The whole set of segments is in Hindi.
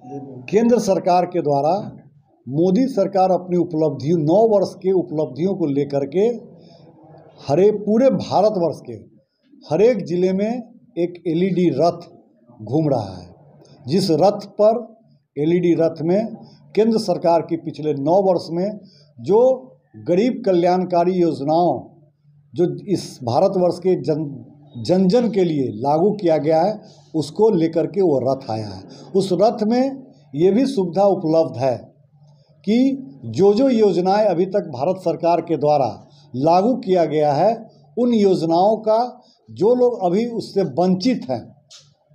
केंद्र सरकार के द्वारा मोदी सरकार अपनी उपलब्धियों 9 वर्ष के उपलब्धियों को लेकर के पूरे भारतवर्ष के हर एक ज़िले में एक एलईडी रथ घूम रहा है, जिस रथ पर एलईडी रथ में केंद्र सरकार की पिछले 9 वर्ष में जो गरीब कल्याणकारी योजनाओं जो इस भारतवर्ष के जन जन के लिए लागू किया गया है उसको लेकर के वो रथ आया है। उस रथ में ये भी सुविधा उपलब्ध है कि जो योजनाएं अभी तक भारत सरकार के द्वारा लागू किया गया है उन योजनाओं का जो लोग अभी उससे वंचित हैं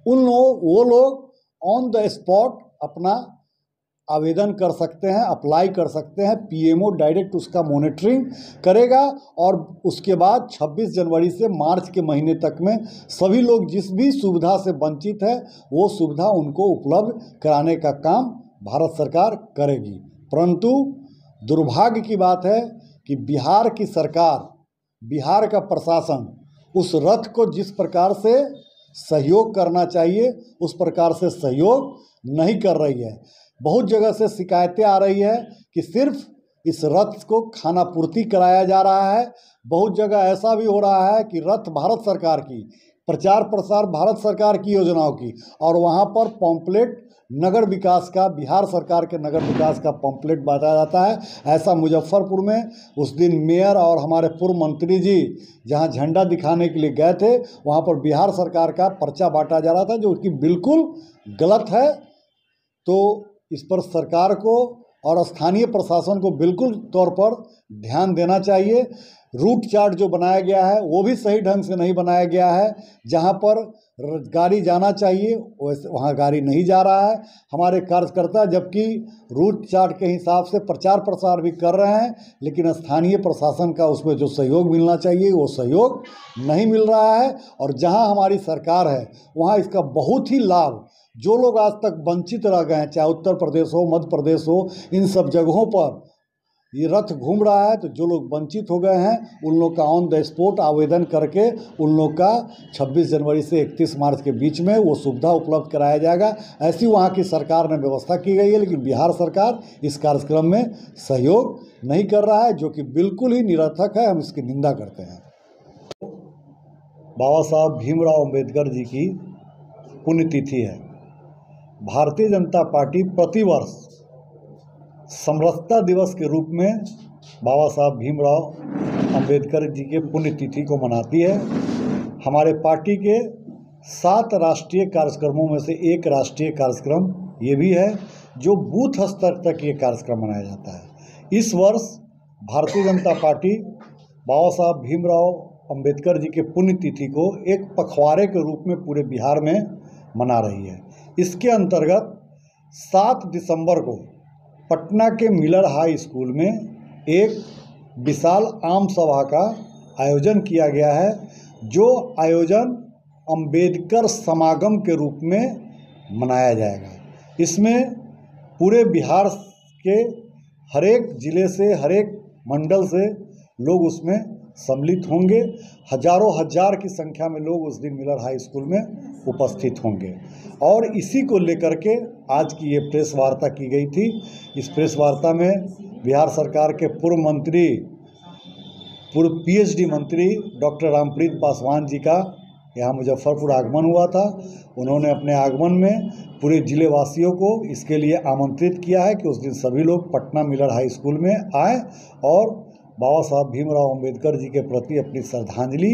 वो लोग ऑन द स्पॉट अपना आवेदन कर सकते हैं, अप्लाई कर सकते हैं। पीएमओ डायरेक्ट उसका मॉनिटरिंग करेगा और उसके बाद 26 जनवरी से मार्च के महीने तक में सभी लोग जिस भी सुविधा से वंचित है वो सुविधा उनको उपलब्ध कराने का काम भारत सरकार करेगी। परंतु दुर्भाग्य की बात है कि बिहार की सरकार, बिहार का प्रशासन उस रथ को जिस प्रकार से सहयोग करना चाहिए उस प्रकार से सहयोग नहीं कर रही है। बहुत जगह से शिकायतें आ रही है कि सिर्फ इस रथ को खाना पूर्ति कराया जा रहा है। बहुत जगह ऐसा भी हो रहा है कि रथ भारत सरकार की प्रचार प्रसार भारत सरकार की योजनाओं की और वहाँ पर पॉम्पलेट नगर विकास का, बिहार सरकार के नगर विकास का पॉम्पलेट बांटा जाता है। ऐसा मुजफ्फरपुर में उस दिन मेयर और हमारे पूर्व मंत्री जी जहां झंडा दिखाने के लिए गए थे वहां पर बिहार सरकार का पर्चा बांटा जा रहा था, जो कि बिल्कुल गलत है। तो इस पर सरकार को और स्थानीय प्रशासन को बिल्कुल तौर पर ध्यान देना चाहिए। रूट चार्ट जो बनाया गया है वो भी सही ढंग से नहीं बनाया गया है। जहां पर गाड़ी जाना चाहिए वहाँ गाड़ी नहीं जा रहा है। हमारे कार्यकर्ता जबकि रूट चार्ट के हिसाब से प्रचार प्रसार भी कर रहे हैं, लेकिन स्थानीय प्रशासन का उसमें जो सहयोग मिलना चाहिए वो सहयोग नहीं मिल रहा है। और जहां हमारी सरकार है वहाँ इसका बहुत ही लाभ जो लोग आज तक वंचित रह गए हैं, चाहे उत्तर प्रदेश हो, मध्य प्रदेश हो, इन सब जगहों पर ये रथ घूम रहा है। तो जो लोग वंचित हो गए हैं उन लोग का ऑन द स्पॉट आवेदन करके उन लोग का 26 जनवरी से 31 मार्च के बीच में वो सुविधा उपलब्ध कराया जाएगा। ऐसी वहाँ की सरकार ने व्यवस्था की गई है, लेकिन बिहार सरकार इस कार्यक्रम में सहयोग नहीं कर रहा है, जो कि बिल्कुल ही निरर्थक है। हम इसकी निंदा करते हैं। बाबा साहब भीमराव अम्बेडकर जी की पुण्यतिथि है। भारतीय जनता पार्टी प्रतिवर्ष समरसता दिवस के रूप में बाबा साहब भीमराव अम्बेडकर जी के पुण्यतिथि को मनाती है। हमारे पार्टी के 7 राष्ट्रीय कार्यक्रमों में से एक राष्ट्रीय कार्यक्रम ये भी है जो बूथ स्तर तक ये कार्यक्रम मनाया जाता है। इस वर्ष भारतीय जनता पार्टी बाबा साहब भीमराव अम्बेडकर जी के पुण्यतिथि को एक पखवाड़े के रूप में पूरे बिहार में मना रही है। इसके अंतर्गत 7 दिसंबर को पटना के मिलर हाई स्कूल में एक विशाल आम सभा का आयोजन किया गया है, जो आयोजन अंबेडकर समागम के रूप में मनाया जाएगा। इसमें पूरे बिहार के हर एक ज़िले से, हर एक मंडल से लोग उसमें सम्मिलित होंगे। हजारों हजार की संख्या में लोग उस दिन मिलर हाई स्कूल में उपस्थित होंगे और इसी को लेकर के आज की ये प्रेस वार्ता की गई थी। इस प्रेस वार्ता में बिहार सरकार के पूर्व पीएचडी मंत्री डॉक्टर रामप्रीत पासवान जी का यहाँ मुजफ्फरपुर आगमन हुआ था। उन्होंने अपने आगमन में पूरे ज़िले वासियों को इसके लिए आमंत्रित किया है कि उस दिन सभी लोग पटना मिलर हाई स्कूल में आएँ और बाबा साहब भीमराव अम्बेडकर जी के प्रति अपनी श्रद्धांजलि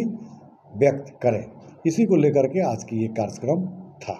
व्यक्त करें। इसी को लेकर के आज की ये कार्यक्रम था।